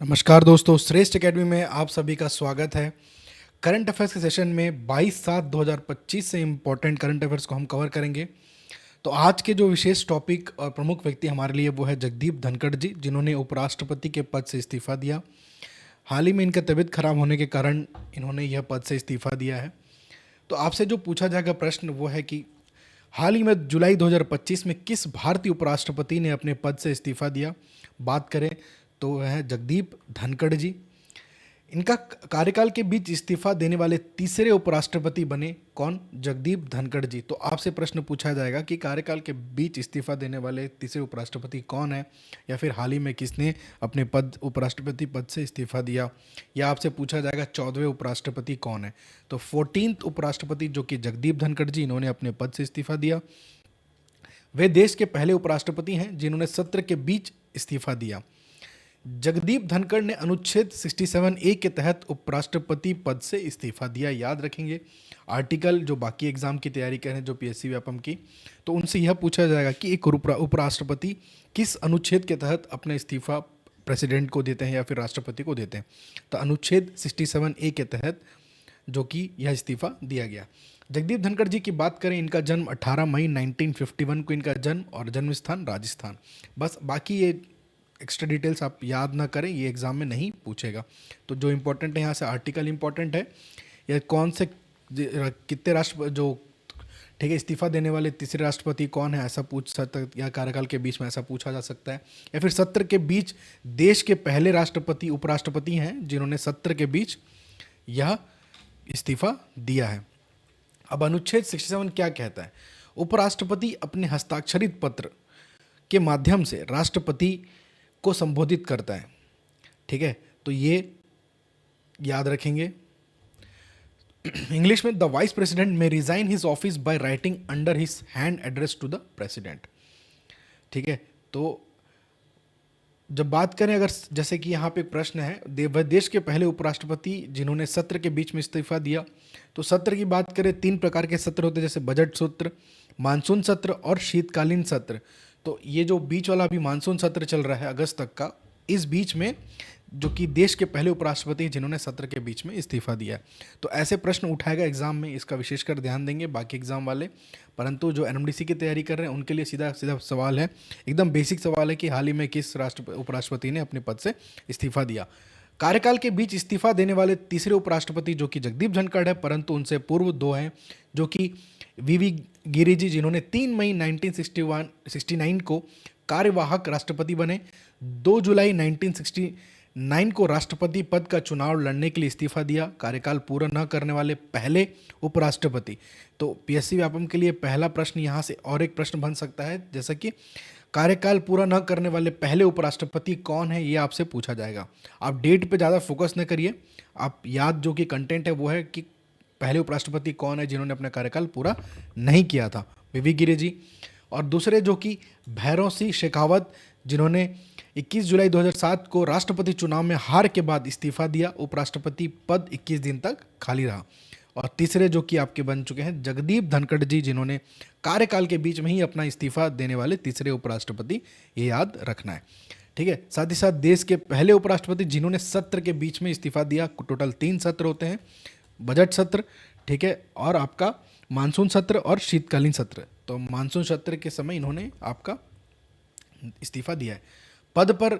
नमस्कार दोस्तों, श्रेष्ठ एकेडमी में आप सभी का स्वागत है। करंट अफेयर्स के सेशन में 22/7/2025 से इम्पोर्टेंट करंट अफेयर्स को हम कवर करेंगे। तो आज के जो विशेष टॉपिक और प्रमुख व्यक्ति हमारे लिए वो है जगदीप धनखड़ जी, जिन्होंने उपराष्ट्रपति के पद से इस्तीफा दिया। हाल ही में इनका तबीयत खराब होने के कारण इन्होंने यह पद से इस्तीफा दिया है। तो आपसे जो पूछा जाएगा प्रश्न वो है कि हाल ही में जुलाई 2025 में किस भारतीय उपराष्ट्रपति ने अपने पद से इस्तीफा दिया। बात करें तो वह है जगदीप धनखड़ जी। इनका कार्यकाल के बीच इस्तीफा देने वाले तीसरे उपराष्ट्रपति बने कौन? जगदीप धनखड़ जी। तो आपसे प्रश्न पूछा जाएगा कि कार्यकाल के बीच इस्तीफा देने वाले तीसरे उपराष्ट्रपति कौन है, या फिर हाल ही में किसने अपने पद उपराष्ट्रपति पद से इस्तीफा दिया, या आपसे पूछा जाएगा 14वें उपराष्ट्रपति कौन है। तो 14th उपराष्ट्रपति जो कि जगदीप धनखड़ जी, इन्होंने अपने पद से इस्तीफा दिया। वे देश के पहले उपराष्ट्रपति हैं जिन्होंने सत्र के बीच इस्तीफा दिया। जगदीप धनखड़ ने अनुच्छेद 67A के तहत उपराष्ट्रपति पद से इस्तीफा दिया। याद रखेंगे आर्टिकल जो बाकी एग्जाम की तैयारी कर रहे हैं, जो पीएससी व्यापम की, तो उनसे यह पूछा जाएगा कि एक उपराष्ट्रपति किस अनुच्छेद के तहत अपना इस्तीफा प्रेसिडेंट को देते हैं या फिर राष्ट्रपति को देते हैं। तो अनुच्छेद 67A के तहत जो कि यह इस्तीफा दिया गया। जगदीप धनखड़ जी की बात करें, इनका जन्म 18 मई 1951 को इनका जन्म, और जन्म स्थान राजस्थान। बस बाकी ये एक्स्ट्रा डिटेल्स आप याद ना करें, ये एग्जाम में नहीं पूछेगा। तो जो इम्पोर्टेंट है यहाँ से आर्टिकल इम्पोर्टेंट है, या कौन से कितने राष्ट्र जो ठीक है इस्तीफा देने वाले तीसरे राष्ट्रपति कौन है, ऐसा पूछ सकता, या कार्यकाल के बीच में ऐसा पूछा जा सकता है, या फिर सत्र के बीच देश के पहले राष्ट्रपति उपराष्ट्रपति हैं जिन्होंने सत्र के बीच यह इस्तीफा दिया है। अब अनुच्छेद 67 क्या कहता है? उपराष्ट्रपति अपने हस्ताक्षरित पत्र के माध्यम से राष्ट्रपति को संबोधित करता है। ठीक है, तो ये याद रखेंगे। इंग्लिश में the vice president may resign his office by writing under his hand address to the president. ठीक है, तो जब बात करें अगर जैसे कि यहाँ पे प्रश्न है, वह देश के पहले उपराष्ट्रपति जिन्होंने सत्र के बीच में इस्तीफा दिया। तो सत्र की बात करें, 3 प्रकार के सत्र होते हैं, जैसे बजट सत्र, मानसून सत्र और शीतकालीन सत्र। तो ये जो बीच वाला अभी मानसून सत्र चल रहा है अगस्त तक का, इस बीच में जो कि देश के पहले उपराष्ट्रपति जिन्होंने सत्र के बीच में इस्तीफा दिया। तो ऐसे प्रश्न उठाएगा एग्जाम में, इसका विशेषकर ध्यान देंगे बाकी एग्जाम वाले। परंतु जो एनएमडीसी की तैयारी कर रहे हैं उनके लिए सीधा सीधा सवाल है, एकदम बेसिक सवाल है कि हाल ही में किस उपराष्ट्रपति ने अपने पद से इस्तीफा दिया। कार्यकाल के बीच इस्तीफा देने वाले तीसरे उपराष्ट्रपति जो कि जगदीप धनखड़ है, परंतु उनसे पूर्व 2 हैं जो कि वीवी गिरी जी, जिन्होंने 3 मई 1969 को कार्यवाहक राष्ट्रपति बने। 2 जुलाई 1969 को राष्ट्रपति पद का चुनाव लड़ने के लिए इस्तीफा दिया। कार्यकाल पूरा न करने वाले पहले उपराष्ट्रपति। तो पीएससी व्यापम के लिए पहला प्रश्न यहाँ से और एक प्रश्न बन सकता है, जैसा कि कार्यकाल पूरा न करने वाले पहले उपराष्ट्रपति कौन है, ये आपसे पूछा जाएगा। आप डेट पे ज़्यादा फोकस न करिए, आप याद जो कि कंटेंट है वो है कि पहले उपराष्ट्रपति कौन है जिन्होंने अपना कार्यकाल पूरा नहीं किया था, वीवी गिरी जी। और दूसरे जो कि भैरव सिंह शेखावत, जिन्होंने 21 जुलाई 2007 को राष्ट्रपति चुनाव में हार के बाद इस्तीफा दिया। उपराष्ट्रपति पद 21 दिन तक खाली रहा। और तीसरे जो कि आपके बन चुके हैं जगदीप धनखड़ जी, जिन्होंने कार्यकाल के बीच में ही अपना इस्तीफा देने वाले तीसरे उपराष्ट्रपति, ये याद रखना है। ठीक है, साथ ही साथ देश के पहले उपराष्ट्रपति जिन्होंने सत्र के बीच में इस्तीफा दिया। टोटल 3 सत्र होते हैं, बजट सत्र, ठीक है, और आपका मानसून सत्र और शीतकालीन सत्र। तो मानसून सत्र के समय इन्होंने आपका इस्तीफा दिया है। पद पर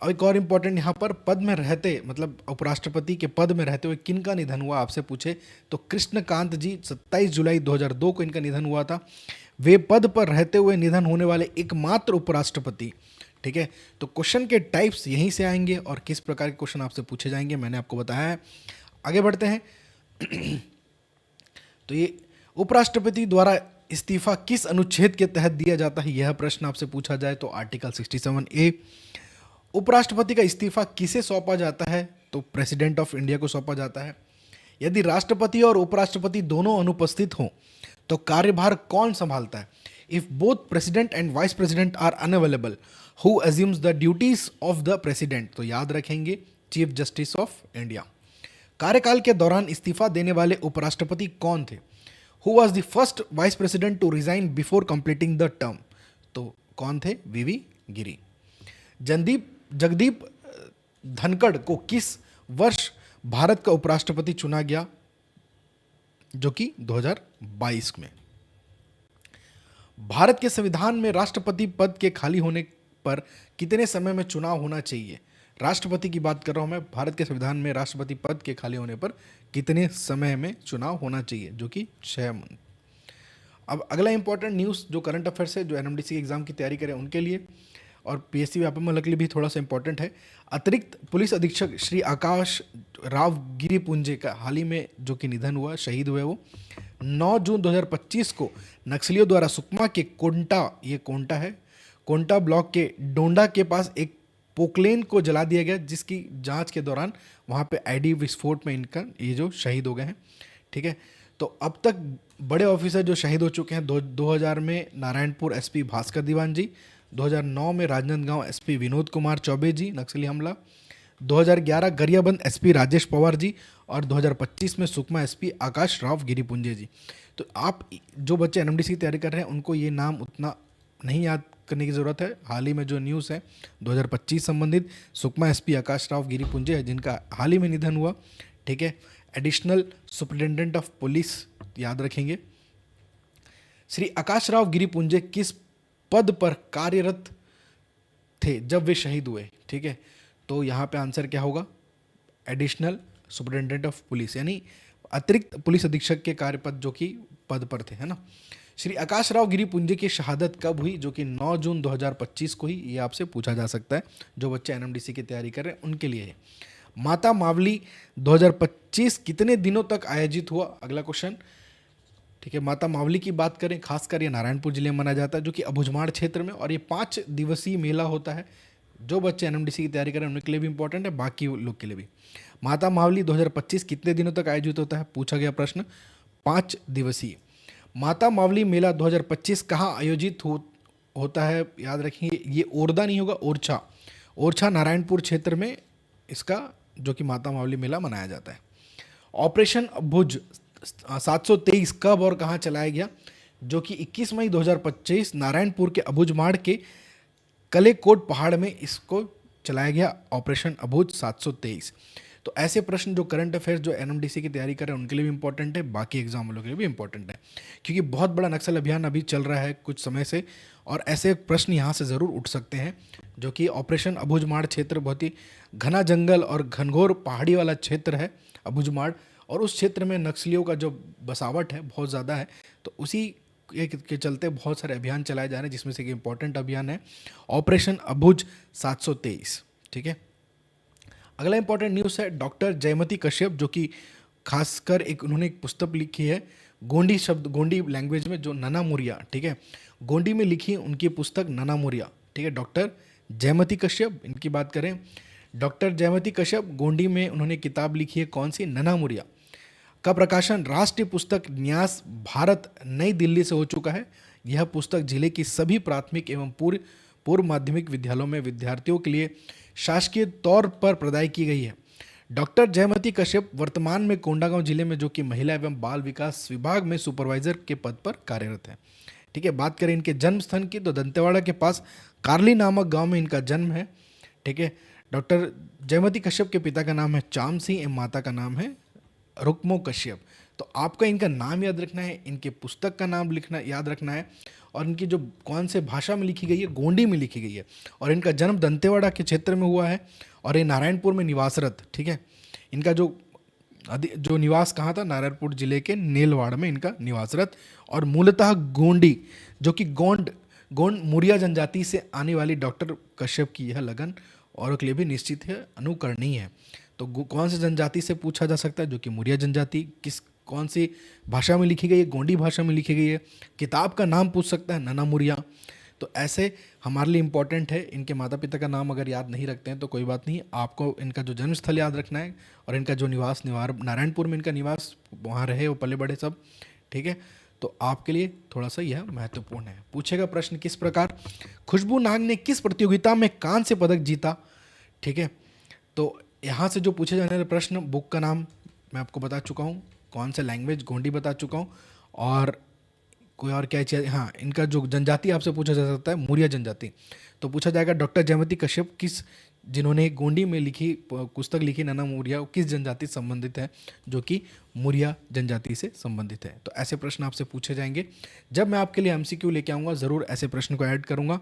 एक और इम्पोर्टेंट यहाँ पर, पद में रहते मतलब उपराष्ट्रपति के पद में रहते हुए किन का निधन हुआ आपसे पूछे तो कृष्णकांत जी, 27 जुलाई 2002 को इनका निधन हुआ था। वे पद पर रहते हुए निधन होने वाले एकमात्र उपराष्ट्रपति। ठीक है, तो क्वेश्चन के टाइप्स यहीं से आएंगे और किस प्रकार के क्वेश्चन आपसे पूछे जाएंगे मैंने आपको बताया है। आगे बढ़ते हैं। तो ये उपराष्ट्रपति द्वारा इस्तीफा किस अनुच्छेद के तहत दिया जाता है, यह प्रश्न आपसे पूछा जाए तो आर्टिकल 67A। उपराष्ट्रपति का इस्तीफा किसे सौंपा जाता है, तो प्रेसिडेंट ऑफ इंडिया को सौंपा जाता है। यदि राष्ट्रपति और उपराष्ट्रपति दोनों अनुपस्थित हों तो कार्यभार कौन संभालता है? If both president and vice president are unavailable, who assumes the duties of the president? तो याद रखेंगे चीफ जस्टिस ऑफ इंडिया। कार्यकाल के दौरान इस्तीफा देने वाले उपराष्ट्रपति कौन थे? Who was the first vice president to resign before completing the term? तो कौन थे? वीवी गिरी। जगदीप धनखड़ को किस वर्ष भारत का उपराष्ट्रपति चुना गया, जो कि 2022 में। भारत के संविधान में राष्ट्रपति पद के खाली होने पर कितने समय में चुनाव होना चाहिए? राष्ट्रपति की बात कर रहा हूं मैं। भारत के संविधान में राष्ट्रपति पद के खाली होने पर कितने समय में चुनाव होना चाहिए, जो कि 6 मंथ। अब अगला इंपॉर्टेंट न्यूज़ जो करंट अफेयर्स है, जो एनएमडीसी एग्जाम की तैयारी करें उनके लिए और पीएससी व्यापमं के लिए भी थोड़ा सा इंपॉर्टेंट है। अतिरिक्त पुलिस अधीक्षक श्री आकाश राव गिरिपुंजे का हाल ही में जो कि निधन हुआ, शहीद हुए, वो 9 जून 2025 को नक्सलियों द्वारा सुकमा के कोंटा, ये कोंटा है, कोंटा ब्लॉक के डोंडा के पास एक पोकलेन को जला दिया गया, जिसकी जांच के दौरान वहाँ पे आईडी विस्फोट में इनका ये जो शहीद हो गए हैं। ठीक है, तो अब तक बड़े ऑफिसर जो शहीद हो चुके हैं, 2000 में नारायणपुर एसपी भास्कर दीवान जी, 2009 में राजनांदगांव एसपी विनोद कुमार चौबे जी नक्सली हमला, 2011 गरियाबंद एसपी राजेश पवार जी और 2025 में सुकमा एसपी आकाश राव गिरिपुंजे जी। तो आप जो बच्चे एनएमडीसी की तैयारी कर रहे हैं उनको ये नाम उतना नहीं याद करने की ज़रूरत है। हाल ही में जो न्यूज़ है 2025 संबंधित सुकमा एसपी आकाश राव गिरिपुंजे है, जिनका हाल ही में निधन हुआ। ठीक है, एडिशनल सुपरिटेंडेंट ऑफ पुलिस याद रखेंगे। श्री आकाश राव गिरिपुंजे किस पद पर कार्यरत थे जब वे शहीद हुए? ठीक है, तो यहाँ पे आंसर क्या होगा? एडिशनल सुपरिटेंडेंट ऑफ पुलिस, यानी अतिरिक्त पुलिस अधीक्षक के कार्यपद जो कि पद पर थे, है ना। श्री आकाश राव गिरिपुंजे की शहादत कब हुई? जो कि 9 जून 2025 को ही, ये आपसे पूछा जा सकता है जो बच्चे एनएमडीसी की तैयारी कर रहे हैं उनके लिए है। माता मावली 2025 कितने दिनों तक आयोजित हुआ? अगला क्वेश्चन। ठीक है, माता मावली की बात करें, खासकर ये नारायणपुर जिले में मनाया जाता है, जो कि अबुझमाड़ क्षेत्र में, और ये 5 दिवसीय मेला होता है। जो बच्चे एनएमडीसी की तैयारी करें उनके लिए भी इंपॉर्टेंट है, बाकी लोग के लिए भी। माता मावली 2025 कितने दिनों तक आयोजित होता है? पूछा गया प्रश्न, 5 दिवसीय। माता मावली मेला 2025 कहाँ आयोजित होता है? याद रखिए, ये ओरदा नहीं होगा, ओरछा। ओरछा नारायणपुर क्षेत्र में इसका जो कि माता मावली मेला मनाया जाता है। ऑपरेशन भुज 723 कब और कहाँ चलाया गया? जो कि 21 मई 2025 नारायणपुर के अबुझमाड़ के कलेकोट पहाड़ में इसको चलाया गया, ऑपरेशन अबुझ 723। तो ऐसे प्रश्न जो करंट अफेयर्स जो एनएमडीसी की तैयारी कर रहे हैं उनके लिए भी इंपॉर्टेंट है, बाकी एग्जाम वालों के लिए भी इंपॉर्टेंट है, क्योंकि बहुत बड़ा नक्सल अभियान अभी चल रहा है कुछ समय से, और ऐसे प्रश्न यहाँ से ज़रूर उठ सकते हैं। जो कि ऑपरेशन अबुझमाड़ क्षेत्र बहुत ही घना जंगल और घनघोर पहाड़ी वाला क्षेत्र है अबुझमाड़, और उस क्षेत्र में नक्सलियों का जो बसावट है बहुत ज़्यादा है। तो उसी के चलते बहुत सारे अभियान चलाए जा रहे हैं, जिसमें से एक इंपॉर्टेंट अभियान है ऑपरेशन अबुझ 723। ठीक है, अगला इंपॉर्टेंट न्यूज़ है डॉक्टर जयमती कश्यप, जो कि खासकर उन्होंने एक पुस्तक लिखी है गोंडी शब्द, गोंडी लैंग्वेज में, जो नना मुरिया। ठीक है, गोंडी में लिखी उनकी पुस्तक नना मुरिया। ठीक है, डॉक्टर जयमती कश्यप, इनकी बात करें, डॉक्टर जयमती कश्यप गोंडी में उन्होंने किताब लिखी है, कौन सी? नना मुरिया, का प्रकाशन राष्ट्रीय पुस्तक न्यास भारत नई दिल्ली से हो चुका है। यह पुस्तक जिले की सभी प्राथमिक एवं पूर्व माध्यमिक विद्यालयों में विद्यार्थियों के लिए शासकीय तौर पर प्रदाय की गई है। डॉक्टर जयमती कश्यप वर्तमान में कोंडागांव जिले में जो कि महिला एवं बाल विकास विभाग में सुपरवाइजर के पद पर कार्यरत है। ठीक है, बात करें इनके जन्म स्थान की, तो दंतेवाड़ा के पास कार्ली नामक गांव में इनका जन्म है। ठीक है, डॉक्टर जयमती कश्यप के पिता का नाम है चाम सिंह एवं माता का नाम है रुक्मो कश्यप। तो आपका इनका नाम याद रखना है, इनके पुस्तक का नाम लिखना याद रखना है, और इनकी जो कौन से भाषा में लिखी गई है, गोंडी में लिखी गई है, और इनका जन्म दंतेवाड़ा के क्षेत्र में हुआ है, और ये नारायणपुर में निवासरत। ठीक है, इनका जो निवास कहाँ था? नारायणपुर जिले के नेलवाड़ में इनका निवासरत, और मूलतः गोंडी जो कि गोंड मुरिया जनजाति से आने वाली डॉक्टर कश्यप की यह लगन औरों के लिए भी निश्चित है, अनुकरणीय है। तो कौन सी जनजाति से पूछा जा सकता है? जो कि मुरिया जनजाति। कौन सी भाषा में लिखी गई है? गोंडी भाषा में लिखी गई है। किताब का नाम पूछ सकता है, नना मुरिया। तो ऐसे हमारे लिए इंपॉर्टेंट है। इनके माता पिता का नाम अगर याद नहीं रखते हैं तो कोई बात नहीं, आपको इनका जो जन्म स्थल याद रखना है, और इनका जो निवास नारायणपुर में इनका निवास, वहाँ रहे वो पले बड़े सब। ठीक है, तो आपके लिए थोड़ा सा यह महत्वपूर्ण है। पूछेगा प्रश्न किस प्रकार, खुशबू नाग ने किस प्रतियोगिता में कांस्य पदक जीता? ठीक है, तो यहाँ से जो पूछे जाने वाले प्रश्न, बुक का नाम मैं आपको बता चुका हूँ, कौन सा लैंग्वेज गोंडी बता चुका हूँ, और कोई और क्या चीज़, हाँ, इनका जो जनजाति आपसे पूछा जा सकता है मुरिया जनजाति। तो पूछा जाएगा डॉक्टर जयमती कश्यप किस जिन्होंने गोंडी में लिखी पुस्तक लिखी नन्ना मौर्य, वो किस जनजाति से संबंधित है? जो कि मौर्य जनजाति से संबंधित है। तो ऐसे प्रश्न आपसे पूछे जाएंगे। जब मैं आपके लिए एमसीक्यू लेके आऊँगा ज़रूर ऐसे प्रश्न को ऐड करूँगा।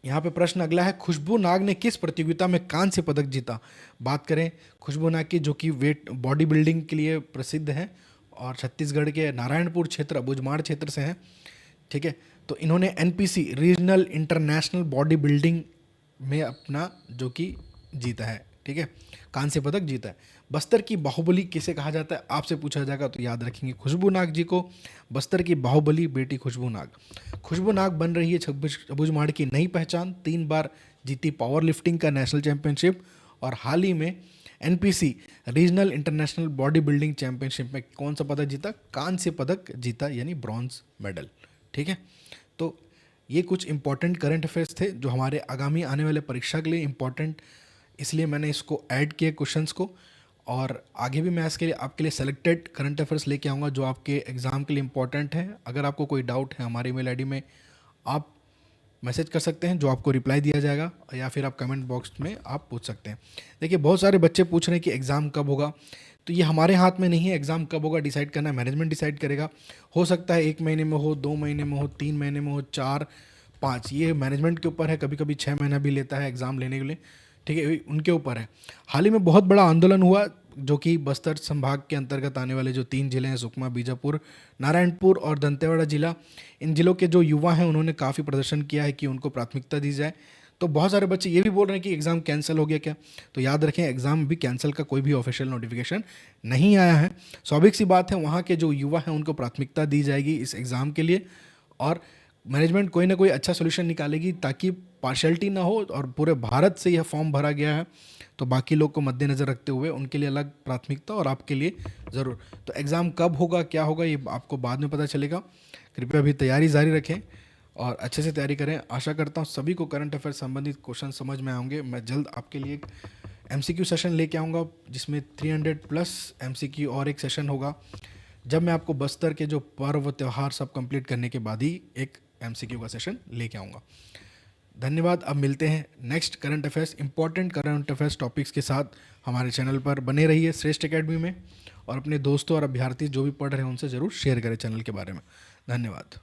यहाँ पे प्रश्न अगला है, खुशबू नाग ने किस प्रतियोगिता में कांस्य पदक जीता? बात करें खुशबू नाग की, जो कि वेट बॉडी बिल्डिंग के लिए प्रसिद्ध है और छत्तीसगढ़ के नारायणपुर क्षेत्र अबुझमाड़ क्षेत्र से हैं, ठीक है। तो इन्होंने NPC regional international body building में अपना जो कि जीता है, ठीक है, कांस्य पदक जीता है। बस्तर की बाहुबली किसे कहा जाता है? आपसे पूछा जाएगा तो याद रखेंगे खुशबू नाग जी को। बस्तर की बाहुबली बेटी खुशबू नाग। खुशबू नाग बन रही है अबुझमाड़ की नई पहचान, 3 बार जीती पावर लिफ्टिंग का नेशनल चैंपियनशिप और हाल ही में NPC regional international body building championship में कौन सा पदक जीता? कांस्य पदक जीता, यानी ब्रॉन्ज मेडल, ठीक है। तो ये कुछ इंपॉर्टेंट करंट अफेयर्स थे जो हमारे आगामी आने वाले परीक्षा के लिए इंपॉर्टेंट, इसलिए मैंने इसको ऐड किए क्वेश्चंस को। और आगे भी मैं इसके लिए आपके लिए सेलेक्टेड करंट अफेयर्स लेके आऊँगा जो आपके एग्ज़ाम के लिए इंपॉर्टेंट है। अगर आपको कोई डाउट है हमारे ईमेल आईडी में आप मैसेज कर सकते हैं, जो आपको रिप्लाई दिया जाएगा, या फिर आप कमेंट बॉक्स में आप पूछ सकते हैं। देखिए बहुत सारे बच्चे पूछ रहे हैं कि एग्ज़ाम कब होगा, तो ये हमारे हाथ में नहीं है। एग्ज़ाम कब होगा डिसाइड करना मैनेजमेंट डिसाइड करेगा। हो सकता है 1 महीने में हो, 2 महीने में हो, 3 महीने में हो, 4, 5, ये मैनेजमेंट के ऊपर है। कभी कभी 6 महीना भी लेता है एग्ज़ाम लेने के लिए, ठीक है, उनके ऊपर है। हाल ही में बहुत बड़ा आंदोलन हुआ जो कि बस्तर संभाग के अंतर्गत आने वाले जो 3 जिले हैं, सुकमा, बीजापुर, नारायणपुर और दंतेवाड़ा जिला, इन जिलों के जो युवा हैं उन्होंने काफ़ी प्रदर्शन किया है कि उनको प्राथमिकता दी जाए। तो बहुत सारे बच्चे ये भी बोल रहे हैं कि एग्ज़ाम कैंसिल हो गया क्या? तो याद रखें एग्ज़ाम भी कैंसिल का कोई भी ऑफिशियल नोटिफिकेशन नहीं आया है। स्वाभाविक सी बात है, वहाँ के जो युवा हैं उनको प्राथमिकता दी जाएगी इस एग्ज़ाम के लिए, और मैनेजमेंट कोई ना कोई अच्छा सोल्यूशन निकालेगी ताकि पार्शलिटी ना हो। और पूरे भारत से यह फॉर्म भरा गया है, तो बाकी लोग को मद्देनज़र रखते हुए उनके लिए अलग प्राथमिकता और आपके लिए ज़रूर। तो एग्ज़ाम कब होगा, क्या होगा, ये आपको बाद में पता चलेगा। कृपया अभी तैयारी जारी रखें और अच्छे से तैयारी करें। आशा करता हूँ सभी को करंट अफेयर संबंधित क्वेश्चन समझ में आएंगे। मैं जल्द आपके लिए एक एमसीक्यू सेशन लेके आऊँगा जिसमें 300+ एमसीक्यू, और एक सेशन होगा जब मैं आपको बस्तर के जो पर्व त्यौहार सब कंप्लीट करने के बाद ही एक एमसीक्यू का सेशन लेके आऊँगा। धन्यवाद। अब मिलते हैं next current affairs, important current affairs topics के साथ। हमारे चैनल पर बने रहिए श्रेष्ठ एकेडमी में, और अपने दोस्तों और अभ्यर्थी जो भी पढ़ रहे हैं उनसे ज़रूर शेयर करें चैनल के बारे में। धन्यवाद।